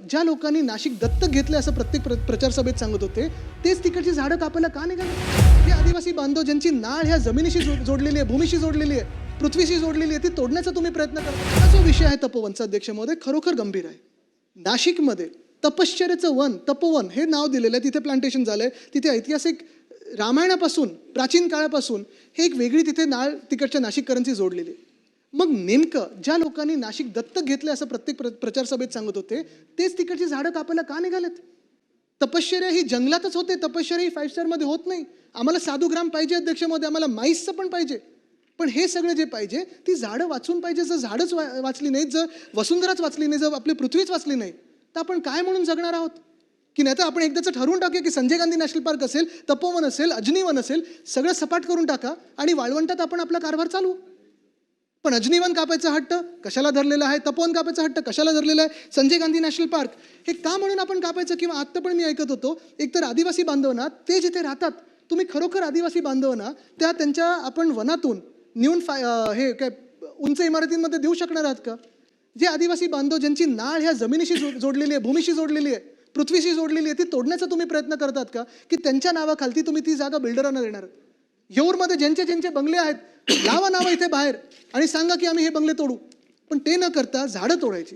ज्या लोकांनी नाशिक दत्तक घेतलं असं प्रत्येक प्रचार सभेत सांगत होते, तेच तिकडची झाडं कापायला का निघाले? हे आदिवासी बांधव ज्यांची नाळ ह्या जमिनीशी जोडलेली आहे, भूमीशी जोडलेली आहे, पृथ्वीशी जोडलेली आहे, ती तोडण्याचा तुम्ही प्रयत्न करता. हा जो विषय आहे तपोवनचा, अध्यक्ष महोदय, खरोखर गंभीर आहे. नाशिकमध्ये तपश्चर्याचं वन, तपोवन हे नाव दिलेलं आहे. तिथे प्लांटेशन झालंय. तिथे ऐतिहासिक रामायणापासून, प्राचीन काळापासून हे एक वेगळी तिथे नाळ तिकडच्या नाशिककरांची जोडलेली आहे. मग नेमकं ज्या लोकांनी नाशिक दत्तक घेतलं असं प्रत्येक प्रचार सभेत सांगत होते, तेच तिकडची झाडं कापायला का निघालेत? तपश्चर्या ही जंगलातच होते. तपश्चर्या ही 5 स्टारमध्ये होत नाही. आम्हाला साधुग्राम पाहिजे, अध्यक्ष महोदय, आम्हाला माईसचं पण पाहिजे. पण हे सगळं जे पाहिजे ती झाडं वाचून पाहिजे. जर झाडच वाचली नाहीत, जर वसुंधराच वाचली नाही, जर आपली पृथ्वीच वाचली नाही, तर आपण काय म्हणून जगणार आहोत? की नाही तर आपण एकदाचं ठरवून टाकूया की संजय गांधी नॅशनल पार्क असेल, तपोवन असेल, अजनीवन असेल, सगळं सपाट करून टाका आणि वाळवंटात आपण आपला कारभार चालू. पण अजनीवन कापायचा हट्ट कशाला धरलेला आहे? तपोवन कापायचा हट्ट कशाला धरलेला आहे? संजय गांधी नॅशनल पार्क हे का म्हणून आपण कापायचं? किंवा आत्ता पण मी ऐकत होतो, एकतर आदिवासी बांधवांना ते जिथे राहतात, तुम्ही खरोखर आदिवासी बांधवांना त्यांच्या आपण वनातून नेऊन हे काय उंच इमारतींमध्ये देऊ शकणार आहात का? जे आदिवासी बांधव ज्यांची नाळ ह्या जमिनीशी जोडलेली आहे, भूमीशी जोडलेली आहे, पृथ्वीशी जोडलेली आहे, ती तोडण्याचा तुम्ही प्रयत्न करतात का? की त्यांच्या नावाखालती तुम्ही ती जागा बिल्डरांना देणार? येऊरमध्ये ज्यांचे बंगले आहेत, लावा नावं इथे बाहेर आणि सांगा की आम्ही हे बंगले तोडू. पण ते न करता झाडं तोडायची,